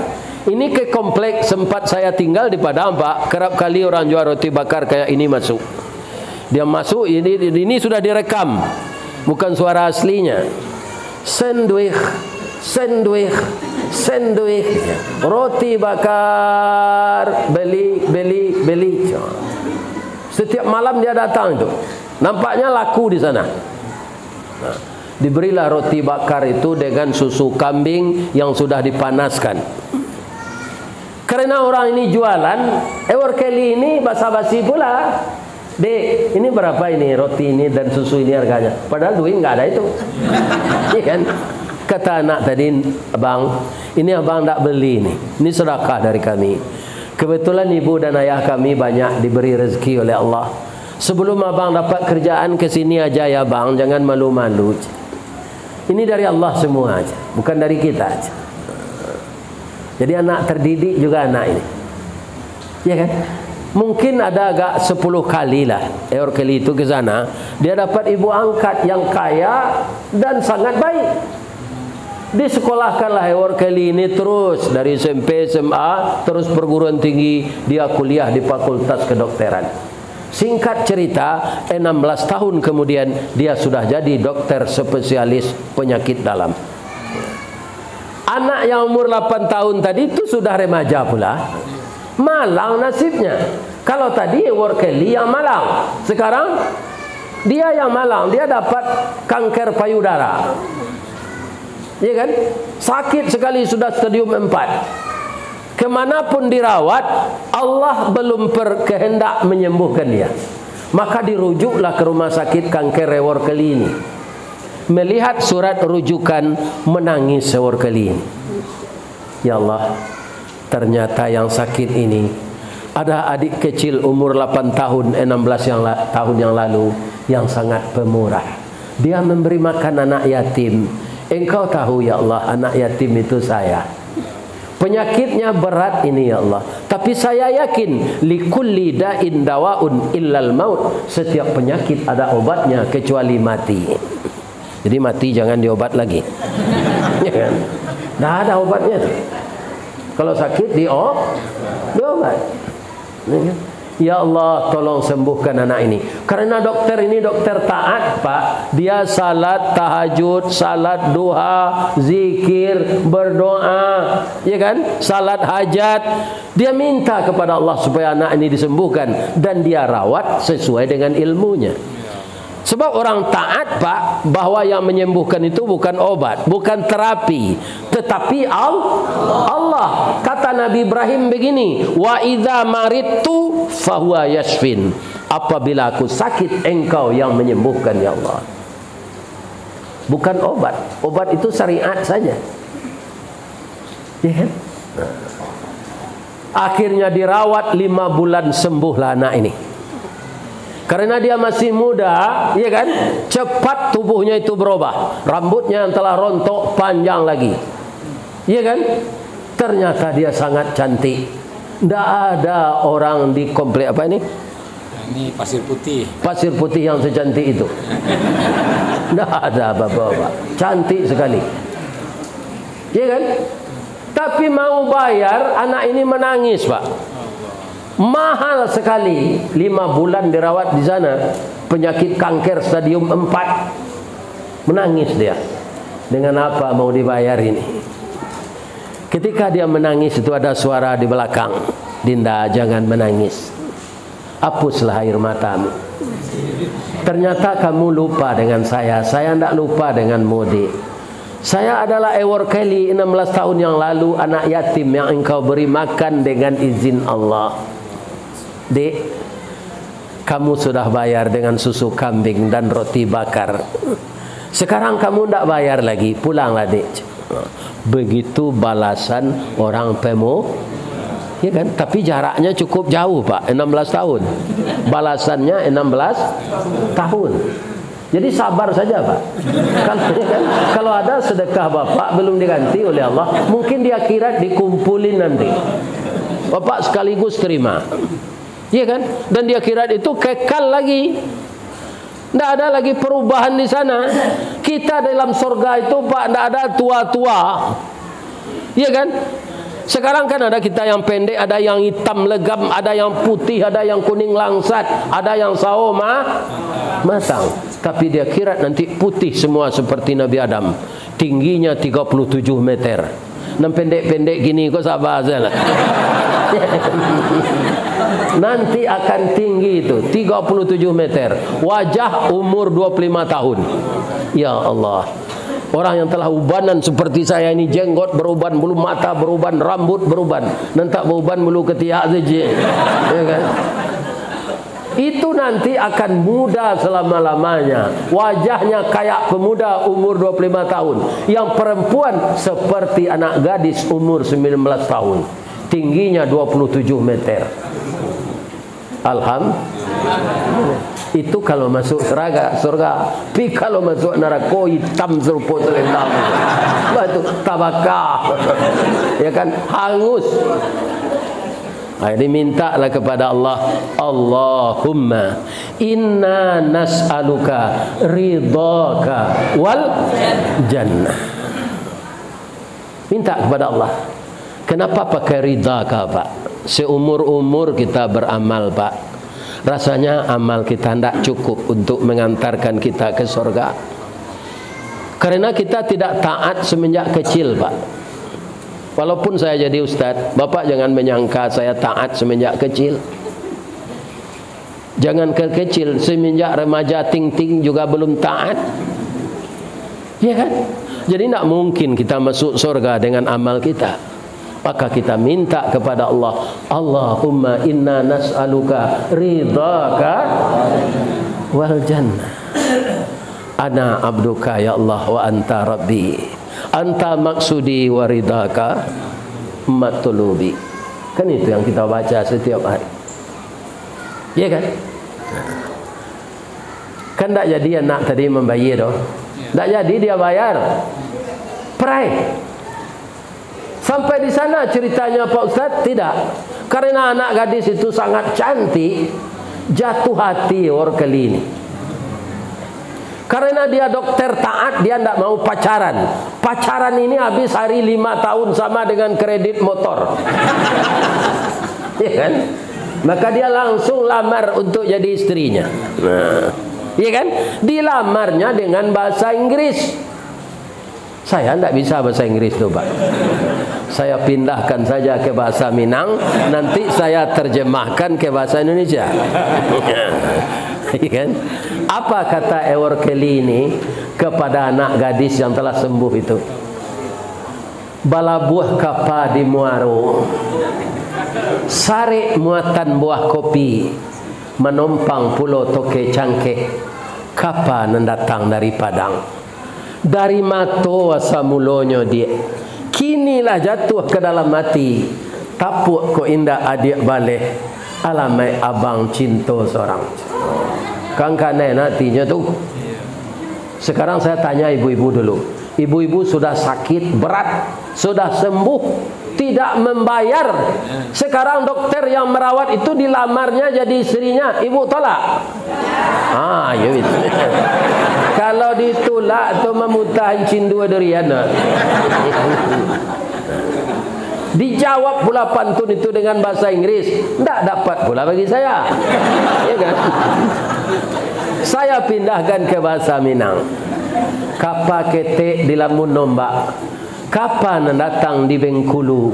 Ini ke kompleks sempat saya tinggal di Padang, Pak. Kerap kali orang jual roti bakar kayak ini masuk. Dia masuk, ini sudah direkam, bukan suara aslinya. Sandwich, sandwich, sandwich, roti bakar, beli. Setiap malam dia datang itu. Nampaknya laku di sana. Nah, diberilah roti bakar itu dengan susu kambing yang sudah dipanaskan. Karena orang ini jualan, Keli ini basa-basi pula. Dek, ini berapa ini roti ini dan susu ini harganya? Padahal duit nggak ada itu. Iya kan? Kata anak tadi, abang, ini abang tak beli ini. Ini sedekah dari kami. Kebetulan ibu dan ayah kami banyak diberi rezeki oleh Allah. Sebelum abang dapat kerjaan ke sini aja ya bang, jangan malu-malu. Ini dari Allah semua aja, bukan dari kita aja. Jadi anak terdidik juga anak ini. Ya kan? Mungkin ada agak 10 kali lah Keli itu ke sana, dia dapat ibu angkat yang kaya dan sangat baik. Disekolahkanlah Keli ini terus dari SMP, SMA, terus perguruan tinggi, dia kuliah di Fakultas Kedokteran. Singkat cerita, 16 tahun kemudian dia sudah jadi dokter spesialis penyakit dalam. Anak yang umur 8 tahun tadi itu sudah remaja pula. Malang nasibnya. Kalau tadi Keli yang malang, sekarang dia yang malang, dia dapat kanker payudara. Ya kan? Sakit sekali, sudah stadium 4. Kemanapun dirawat, Allah belum berkehendak menyembuhkan dia. Maka dirujuklah ke rumah sakit kanker Keli ini. Melihat surat rujukan, menangis Keli ini. Ya Allah, ternyata yang sakit ini ada adik kecil umur 8 tahun, 16 tahun yang lalu yang sangat pemurah. Dia memberi makan anak yatim. Engkau tahu ya Allah, anak yatim itu saya. Penyakitnya berat ini ya Allah. Tapi saya yakin likulli da'in dawaun illal maut. Setiap penyakit ada obatnya kecuali mati. Jadi mati jangan diobat lagi. Ya kan? Dah ada obatnya tuh. Kalau sakit diobat. Ya Allah, tolong sembuhkan anak ini. Karena dokter ini dokter taat, Pak. Dia salat tahajud, salat duha, zikir, berdoa, ya kan? Salat hajat. Dia minta kepada Allah supaya anak ini disembuhkan dan dia rawat sesuai dengan ilmunya. Sebab orang taat, Pak, bahwa yang menyembuhkan itu bukan obat, bukan terapi, tetapi Allah. Kata Nabi Ibrahim begini, wa idza maridtu fahuwa yashfin. Apabila aku sakit, engkau yang menyembuhkan ya Allah. Bukan obat. Obat itu syariat saja. Ya kan? Akhirnya dirawat 5 bulan, sembuhlah anak ini. Karena dia masih muda, ya kan? Cepat tubuhnya itu berubah. Rambutnya yang telah rontok panjang lagi. Ya kan? Ternyata dia sangat cantik. Tidak ada orang di komplek apa ini? Ini Pasir Putih. Pasir Putih yang secantik itu. Tidak ada bapak-bapak. Cantik sekali. Ya kan? Tapi mau bayar, anak ini menangis, Pak. Mahal sekali, 5 bulan dirawat di sana, penyakit kanker stadium 4. Menangis dia. Dengan apa mau dibayar ini? Ketika dia menangis itu ada suara di belakang, Dinda jangan menangis, hapuslah air matamu. Ternyata kamu lupa dengan saya tidak lupa dengan Mode. Saya adalah Keli 16 tahun yang lalu, anak yatim yang engkau beri makan dengan izin Allah. Dek, kamu sudah bayar dengan susu kambing dan roti bakar. Sekarang kamu tidak bayar lagi, pulanglah dek. Begitu balasan orang pemo, ya kan? Tapi jaraknya cukup jauh, Pak, 16 tahun. Balasannya 16 tahun. Jadi sabar saja, Pak. Kalau ada sedekah Bapak belum diganti oleh Allah, mungkin di akhirat dikumpulin nanti. bapak sekaligus terima. Iya kan? Dan di akhirat itu kekal lagi. Tidak ada lagi perubahan di sana. Kita dalam surga itu Pak, tidak ada tua-tua. Iya kan? Sekarang kan ada kita yang pendek, ada yang hitam legam, ada yang putih, ada yang kuning langsat, ada yang sawo matang. Tapi di akhirat nanti putih semua seperti Nabi Adam. Tingginya 37 meter. Dan pendek-pendek gini kok sabar saja. Nanti akan tinggi itu 37 meter. Wajah umur 25 tahun. Ya Allah. Orang yang telah ubanan seperti saya ini, jenggot beruban, bulu mata beruban, rambut beruban, nanti beruban bulu ketiak saja. Ya kan? Itu nanti akan muda selama-lamanya. Wajahnya kayak pemuda umur 25 tahun. Yang perempuan seperti anak gadis umur 19 tahun. Tingginya 27 meter. Alhamdulillah. Itu kalau masuk surga. Tapi kalau masuk neraka hitam seruput selendang. Itu tabaka. Ya kan? Hangus. Ini mintalah kepada Allah, Allahumma inna nas'aluka ridhaka wal jannah. Minta kepada Allah. Kenapa pakai ridhaka, Pak? Seumur-umur kita beramal, Pak. Rasanya amal kita tidak cukup untuk mengantarkan kita ke surga. Karena kita tidak taat semenjak kecil, Pak. Walaupun saya jadi ustaz, Bapak jangan menyangka saya taat semenjak kecil. Jangan kecil, semenjak remaja ting-ting juga belum taat. Ya kan? Jadi tidak mungkin kita masuk surga dengan amal kita. Maka kita minta kepada Allah, Allahumma inna nas'aluka ridhaka wal jannah. Ana abduka ya Allah wa anta rabbi. Anta maksudi waridaka matulubi. Kan itu yang kita baca setiap hari. Iya kan? Kan tak jadi anak tadi membayar doh. Tak jadi dia bayar. Pray. Sampai di sana ceritanya Pak Ustaz? Tidak. Karena anak gadis itu sangat cantik, jatuh hati orang kali ini. Karena dia dokter taat, dia tidak mau pacaran. Pacaran ini habis hari 5 tahun sama dengan kredit motor. Ya kan? Maka dia langsung lamar untuk jadi istrinya. Nah, ya kan? Dilamarnya dengan bahasa Inggris. Saya tidak bisa bahasa Inggris tuh, Pak. Saya pindahkan saja ke bahasa Minang, nanti saya terjemahkan ke bahasa Indonesia. Ya kan? Apa kata Ewar Kelly ini kepada anak gadis yang telah sembuh itu? Bala buah kapa di muaro, sare muatan buah kopi, menompang pulau toke cangkeh, kapa mendatang dari Padang. Dari mato asa mulonyo dia, kinilah jatuh ke dalam mati, tapuk ko indah adik balik, alamai abang cinta seorang. Kan kanai nantinya tuh. Sekarang saya tanya ibu-ibu dulu. Ibu-ibu sudah sakit berat, sudah sembuh, tidak membayar. Sekarang dokter yang merawat itu dilamarnya jadi istrinya, ibu tolak? Ah, ya itu. Kalau ditolak tu memutahin cindu duriana. Dijawab pula pantun itu dengan bahasa Inggris, tidak dapat pula bagi saya. Ya kan? Saya pindahkan ke bahasa Minang. Kapa ketek di lamun nombak, kapan datang di Bengkulu,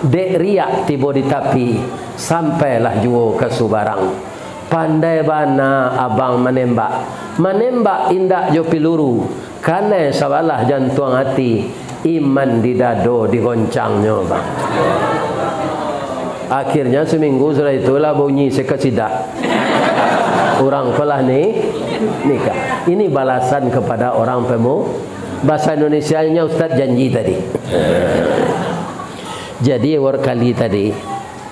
dek riak tiba di tapi, sampailah juo ke Subarang. Pandai bana abang menembak, menembak indak jo piluru, karena sabalah jantung hati, iman di dado digoncangnya, bang. Akhirnya seminggu sudah itulah bunyi sekesidak. Orang telah nikah. Ini balasan kepada orang pemu. Bahasa Indonesianya Ustaz janji tadi. Jadi kali tadi,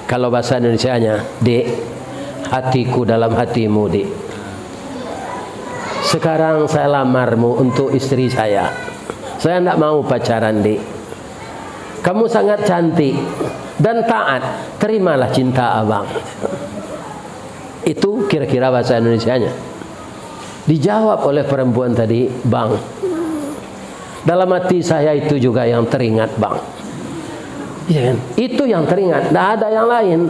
kalau bahasa Indonesianya, dek, hatiku dalam hatimu, dek. Sekarang saya lamarmu untuk istri saya. Saya tidak mau pacaran, dek. Kamu sangat cantik. dan taat, terimalah cinta abang. Itu kira-kira bahasa Indonesianya. Dijawab oleh perempuan tadi, bang, dalam hati saya itu juga yang teringat, bang. Ya kan? Itu yang teringat, tidak ada yang lain.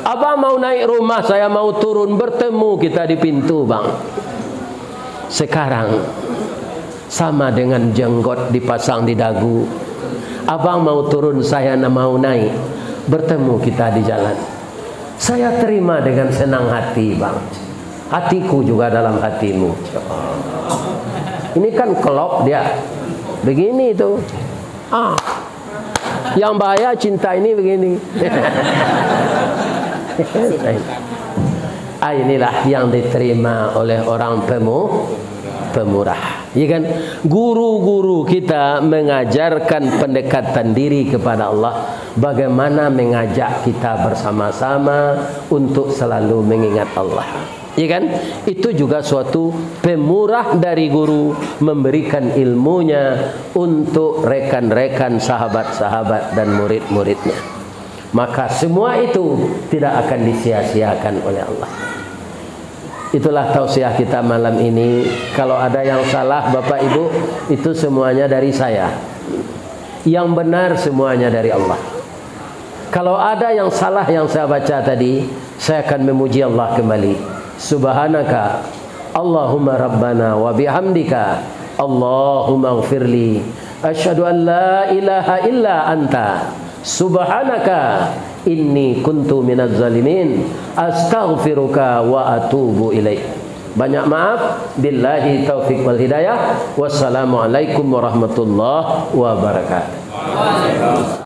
Abang mau naik rumah, saya mau turun, bertemu kita di pintu, bang. Sekarang sama dengan jenggot dipasang di dagu. Abang mau turun, saya mau naik, bertemu kita di jalan. Saya terima dengan senang hati, bang. Hatiku juga dalam hatimu. Ini kan kelop dia. Begini itu. Yang bahaya cinta ini begini. Inilah yang diterima oleh orang pemurah. Ya kan? Guru-guru kita mengajarkan pendekatan diri kepada Allah, bagaimana mengajak kita bersama-sama untuk selalu mengingat Allah. Ya kan? Itu juga suatu pemurah dari guru, memberikan ilmunya untuk rekan-rekan, sahabat-sahabat dan murid-muridnya. Maka semua itu tidak akan disia-siakan oleh Allah. Itulah tausiah kita malam ini. Kalau ada yang salah Bapak Ibu, itu semuanya dari saya. Yang benar semuanya dari Allah. Kalau ada yang salah yang saya baca tadi, saya akan memuji Allah kembali. Subhanaka Allahumma rabbana wa bihamdika Allahumma ighfirli asyhadu an la ilaha illa anta subhanaka inni kuntu minaz zalimin astaghfiruka wa atubu ilaik. Banyak maaf. Billahi taufik wal hidayah. Wassalamualaikum warahmatullahi wabarakatuh.